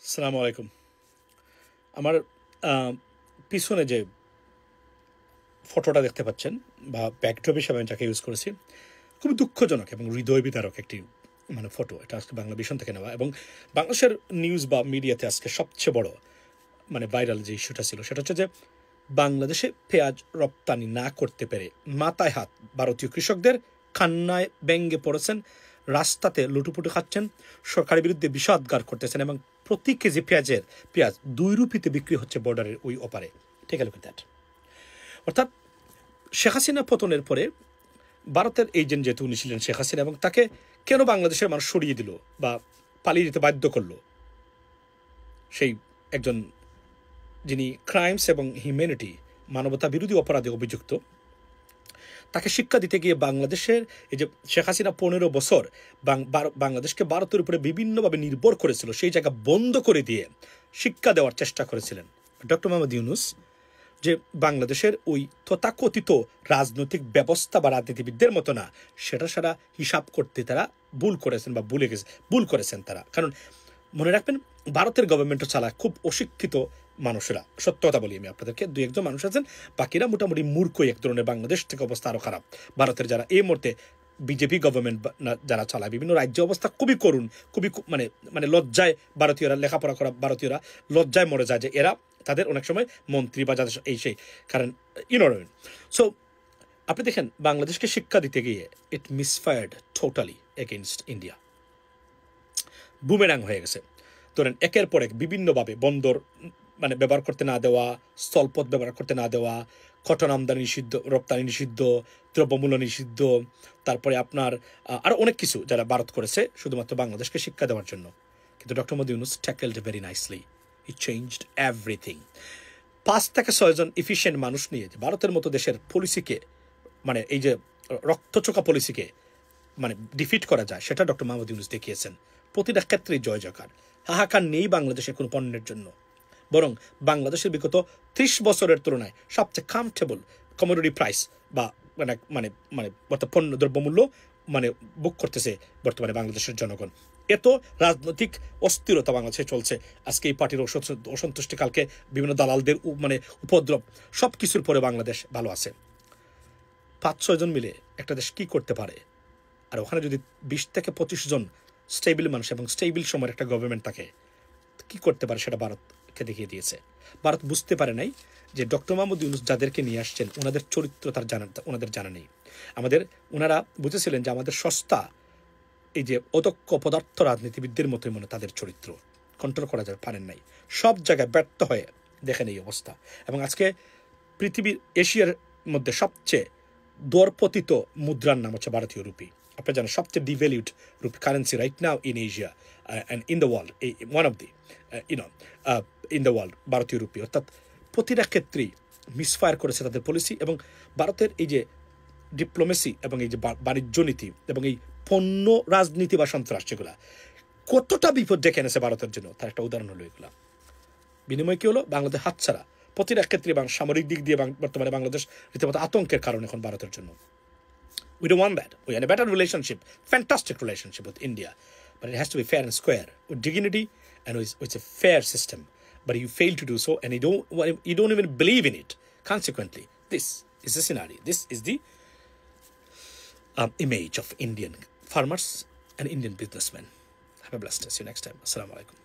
আসসালামু আলাইকুম। আমার পিছনে যে ফটোটা দেখতে পাচ্ছেন বা ব্যাকড্রপ হিসাবে আমি যাকে ইউজ করেছি, খুবই দুঃখজনক এবং হৃদয় বিদারক একটি ফটো। এটা আজকে বাংলা ভিশন থেকে নেওয়া এবং বাংলাদেশের নিউজ বা মিডিয়াতে আজকে সবচেয়ে বড় ভাইরাল যে ইস্যুটা ছিল সেটা হচ্ছে যে বাংলাদেশে পেঁয়াজ রপ্তানি না করতে পেরে মাথায় হাত ভারতীয় কৃষকদের কান্নায় ব্যঙ্গে পড়েছেন, রাস্তাতে লুটুপুটু খাচ্ছেন, সরকারের বিরুদ্ধে বিষাদগার করতেছেন এবং প্রতি কেজি পেঁয়াজ 2 রুপিতে বিক্রি হচ্ছে বর্ডারের ওই ওপারে। ঠিক আছে, দ্যাট অর্থাৎ শেখ হাসিনা পতনের পরে ভারতের এজেন্ট যেহেতু উনি ছিলেন শেখ হাসিনা, এবং তাকে কেন বাংলাদেশের মানুষ সরিয়ে দিল বা পালিয়ে যেতে বাধ্য করলো, সেই একজন যিনি ক্রাইমস এবং হিউম্যানিটি মানবতা বিরোধী অপরাধে অভিযুক্ত, তাকে শিক্ষা দিতে গিয়ে বাংলাদেশের এই যে শেখ হাসিনা 15 বছর বাংলাদেশকে ভারতের উপরে বিভিন্নভাবে নির্ভর করেছিল, সেই জায়গা বন্ধ করে দিয়ে শিক্ষা দেওয়ার চেষ্টা করেছিলেন ডক্টর মোহাম্মদ ইউনূস। যে বাংলাদেশের ওই তথাকথিত রাজনৈতিক ব্যবস্থা বা রাজনীতিবিদদের মতো না, সেটা সারা হিসাব করতে তারা ভুল করেছেন তারা। কারণ মনে রাখবেন, ভারতের গভর্নমেন্টও চালায় খুব অশিক্ষিত মানুষেরা। সত্য কথা বলি আমি আপনাদেরকে, 2-1 মানুষ আছেন, বাকিরা মোটামুটি মূর্খই এক ধরনের। বাংলাদেশ থেকে অবস্থা আরও খারাপ। ভারতের যারা এই মুহূর্তে বিজেপি গভর্নমেন্ট যারা চালায়, বিভিন্ন রাজ্য অবস্থা খুবই করুণ, খুবই লজ্জায় ভারতীয়রা, লেখাপড়া করা ভারতীয়রা লজ্জায় মরে যায় যে এরা তাদের অনেক সময় মন্ত্রী বা যাদের এই সেই। কারণ সো আপনি দেখেন, বাংলাদেশকে শিক্ষা দিতে গিয়ে ইট মিসফায়ার্ড টোটালি এগেনস্ট ইন্ডিয়া। বুমেরাং হয়ে গেছে। ধরেন একের পর এক বিভিন্নভাবে বন্দর ব্যবহার করতে না দেওয়া, স্থলপথ ব্যবহার করতে না দেওয়া, কটন আমদানি নিষিদ্ধ, রপ্তানি নিষিদ্ধ, দ্রব্যমূল্য নিষিদ্ধ, তারপরে আপনার আরও অনেক কিছু যারা ভারত করেছে শুধুমাত্র বাংলাদেশকে শিক্ষা দেওয়ার জন্য। কিন্তু doctor Mohammad Yunus tackled very nicely, he changed everything. 5 থেকে 6 জন এফিশিয়েন্ট মানুষ নিয়ে ভারতের মতো দেশের পলিসিকে, এই যে রক্তচোখা পলিসিকে ডিফিট করা যায়, সেটা ডক্টর মোহাম্মদ ইউনূস দেখিয়েছেন। প্রতিটা ক্ষেত্রেই জয় জয়কার। হাহাকার নেই বাংলাদেশের কোনো পণ্যের জন্য, বরং বাংলাদেশের বিগত 30 বছরের তুলনায় সবচেয়ে কমফর্টেবল কমোডিটি প্রাইস বা পণ্য দ্রব্যমূল্য বুক করতেছে বর্তমানে বাংলাদেশের জনগণ। এত রাজনৈতিক অস্থিরতা বাংলাদেশে চলছে, আজকে এই পার্টির অসন্তুষ্টি, কালকে বিভিন্ন দালালদের উপদ্রব, সব কিছুর পরে বাংলাদেশ ভালো আছে। 5-6 জন মিলে একটা দেশ কি করতে পারে? আর ওখানে যদি 20 থেকে 25 জন স্টেবল মানুষ এবং স্টেবল সময়ের একটা গভর্নমেন্ট থাকে, কি করতে পারে সেটা ভারতকে দেখিয়ে দিয়েছে। ভারত বুঝতে পারে নাই যে ডক্টর মোহাম্মদ ইউনূস যাদেরকে নিয়ে আসছেন, ওনাদের চরিত্র ওনাদের জানা নেই। ওনারা বুঝেছিলেন যে আমাদের সস্তা এই যে অদক্ষ পদার্থ রাজনীতিবিদদের মতোই তাদের চরিত্র কন্ট্রোল করা যাবে, পারেন নাই। সব জায়গায় ব্যর্থ হয়ে দেখেন এই অবস্থা। এবং আজকে পৃথিবীর এশিয়ার মধ্যে সবচেয়ে দরপতিত মুদ্রার নাম হচ্ছে ভারতীয় রুপি। আপনারা জানেন সবচেয়ে devalued rupee currency right now in Asia and in the world, one of the in the world ভারতীয় রুপি। অর্থাৎ প্রতিটা ক্ষেত্রেই মিসফায়ার করেছে তাদের পলিসি। এবং ভারতের এই যে ডিপ্লোমেসি এবং এই যে বাণিজ্য নীতি এবং এই পণ্য রাজনীতি বা সন্ত্রাস, যেগুলা কতটা বিপদ ডেকে এনেছে ভারতের জন্য, তার একটা উদাহরণ হলো এগুলা। বিনিময় কি হলো? বাংলাদেশ হাতছাড়া প্রতিটা ক্ষেত্রে। সামরিক দিক দিয়ে বর্তমানে বাংলাদেশ রীতিমতো আতঙ্কের কারণ এখন ভারতের জন্য। We don't want that. We want a better relationship, fantastic relationship with India, but it has to be fair and square, with dignity, and it's a fair system. But you fail to do so, and you don't even believe in it. Consequently, this is the scenario. This is the image of Indian farmers and Indian businessmen. Have a blessed day. See you next time. Assalamu alaikum.